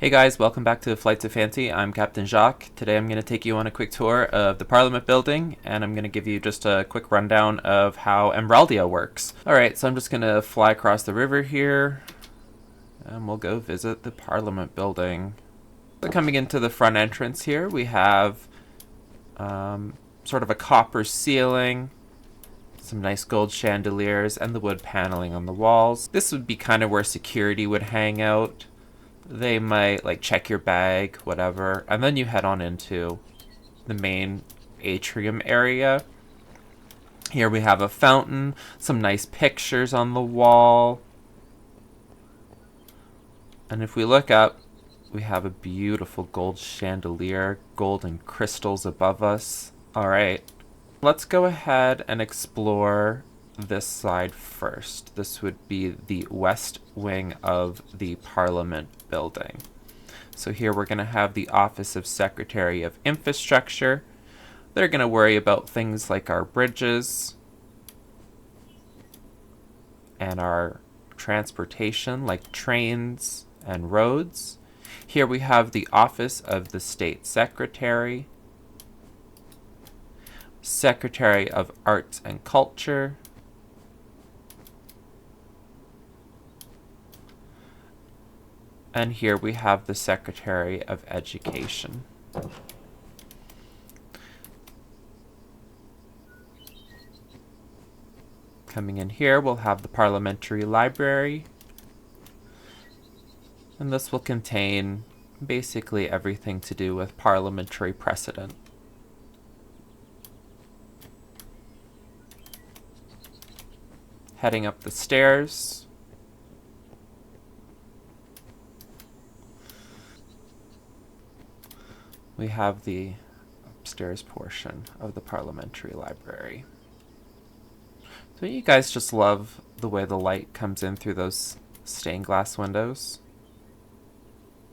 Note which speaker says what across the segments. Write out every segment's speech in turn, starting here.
Speaker 1: Hey guys, welcome back to Flights of Fancy. I'm Captain Jaque. Today I'm going to take you on a quick tour of the Parliament building, and I'm going to give you just a quick rundown of how Emraldia works. Alright, so I'm just going to fly across the river here, and we'll go visit the Parliament building. So coming into the front entrance here, we have sort of a copper ceiling, some nice gold chandeliers, and the wood paneling on the walls. This would be kind of where security would hang out. They might like check your bag, whatever, and then you head on into the main atrium area. Here we have a fountain, some nice pictures on the wall, and if we look up, we have a beautiful gold chandelier, golden crystals above us. Alright, let's go ahead and explore this side first. This would be the west wing of the Parliament building. So here we're going to have the Office of Secretary of Infrastructure. They're going to worry about things like our bridges and our transportation, like trains and roads. Here we have the Office of the State Secretary, Secretary of Arts and Culture, and here we have the Secretary of Education. Coming in here, we'll have the Parliamentary Library, and this will contain basically everything to do with parliamentary precedent. Heading up the stairs, we have the upstairs portion of the Parliamentary Library. So you guys just love the way the light comes in through those stained glass windows.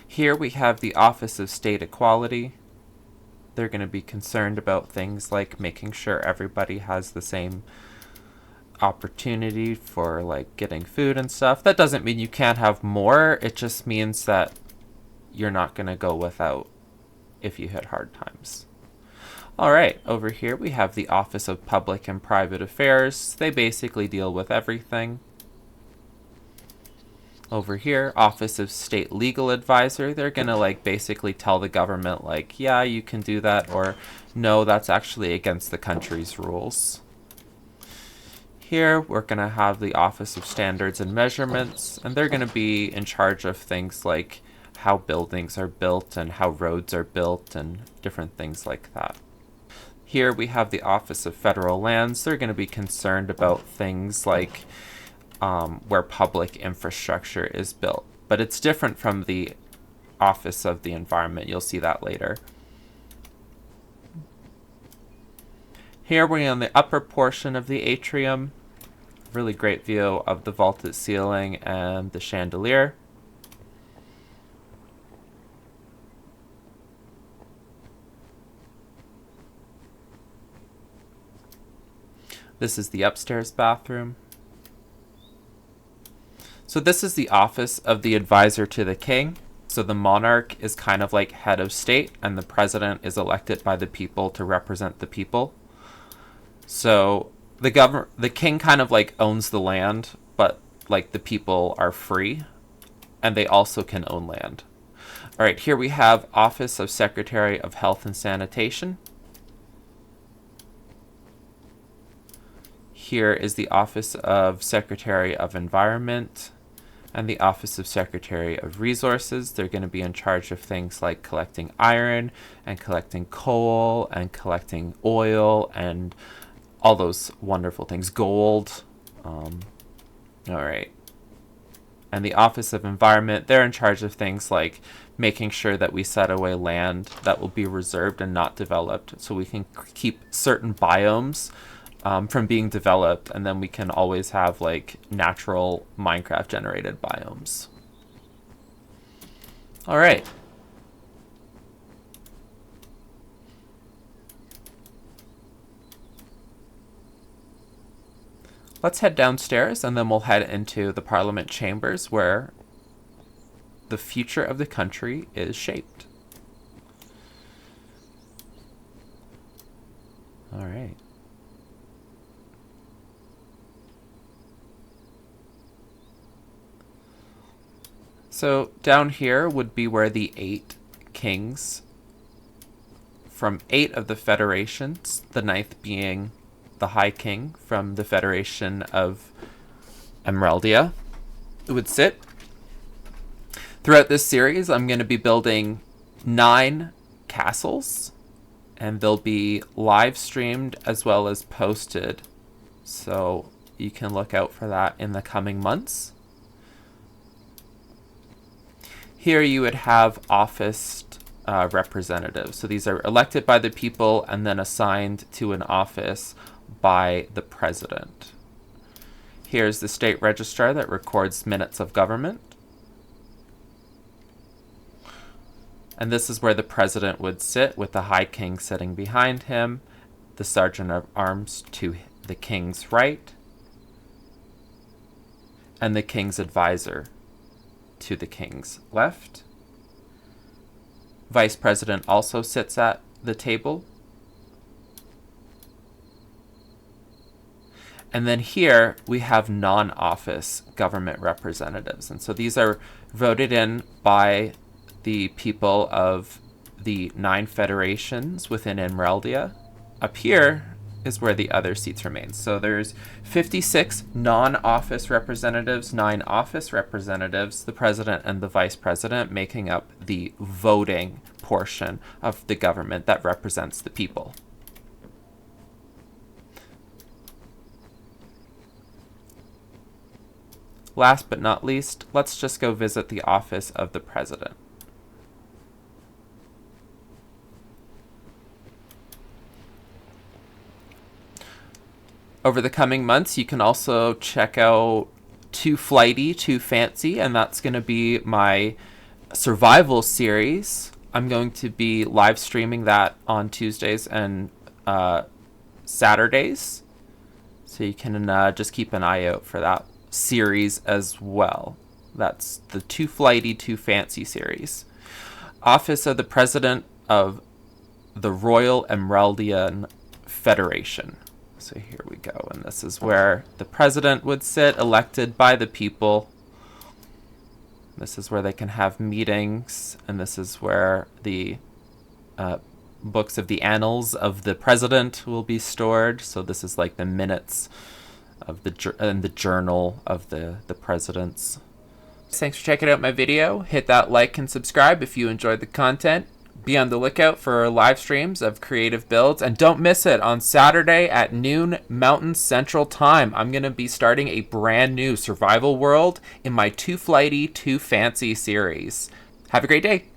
Speaker 1: Here we have the Office of State Equality. They're going to be concerned about things like making sure everybody has the same opportunity for like getting food and stuff. That doesn't mean you can't have more, it just means that you're not going to go without if you hit hard times. Alright, over here we have the Office of Public and Private Affairs. They basically deal with everything. Over here, Office of State Legal Advisor. They're gonna like basically tell the government like, yeah, you can do that, or no, that's actually against the country's rules. Here we're gonna have the Office of Standards and Measurements, and they're gonna be in charge of things like how buildings are built and how roads are built and different things like that. Here we have the Office of Federal Lands. They're going to be concerned about things like where public infrastructure is built. But it's different from the Office of the Environment. You'll see that later. Here we're on the upper portion of the atrium. Really great view of the vaulted ceiling and the chandelier. This is the upstairs bathroom. So this is the office of the advisor to the king. So the monarch is kind of like head of state, and the president is elected by the people to represent the people. So the king kind of like owns the land, but like the people are free, and they also can own land. All right, here we have Office of Secretary of Health and Sanitation. Here is the Office of Secretary of Environment and the Office of Secretary of Resources. They're going to be in charge of things like collecting iron and collecting coal and collecting oil and all those wonderful things. Gold. All right. And the Office of Environment, they're in charge of things like making sure that we set away land that will be reserved and not developed so we can keep certain biomes from being developed, and then we can always have like natural Minecraft generated biomes. All right. Let's head downstairs and then we'll head into the Parliament chambers where the future of the country is shaped. All right. So down here would be where the 8 kings from 8 of the federations, the 9th being the High King from the Federation of Emraldia, would sit. Throughout this series, I'm going to be building 9 castles, and they'll be live streamed as well as posted. So you can look out for that in the coming months. Here you would have officed representatives. So these are elected by the people and then assigned to an office by the president. Here's the state registrar that records minutes of government. And this is where the president would sit, with the High King sitting behind him, the Sergeant of Arms to the king's right, and the king's advisor to the king's left. Vice President also sits at the table. And then here we have non-office government representatives. And so these are voted in by the people of the 9 federations within Emraldia. Up here is where the other seats remain. So there's 56 non-office representatives, 9 office representatives, the president and the vice president making up the voting portion of the government that represents the people. Last but not least, let's just go visit the office of the president. Over the coming months, you can also check out Too Flighty, Too Fancy, and that's going to be my survival series. I'm going to be live streaming that on Tuesdays and Saturdays. So you can just keep an eye out for that series as well. That's the Too Flighty, Too Fancy series. Office of the President of the Royal Emraldian Federation. So here we go, and this is where the president would sit, elected by the people. This is where they can have meetings, and this is where the books of the annals of the president will be stored. So this is like the minutes of the journal of the presidents. Thanks for checking out my video. Hit that like and subscribe if you enjoyed the content. Be on the lookout for live streams of creative builds, and don't miss it on Saturday at noon Mountain Central Time. I'm going to be starting a brand new survival world in my Too Flighty, Too Fancy series. Have a great day.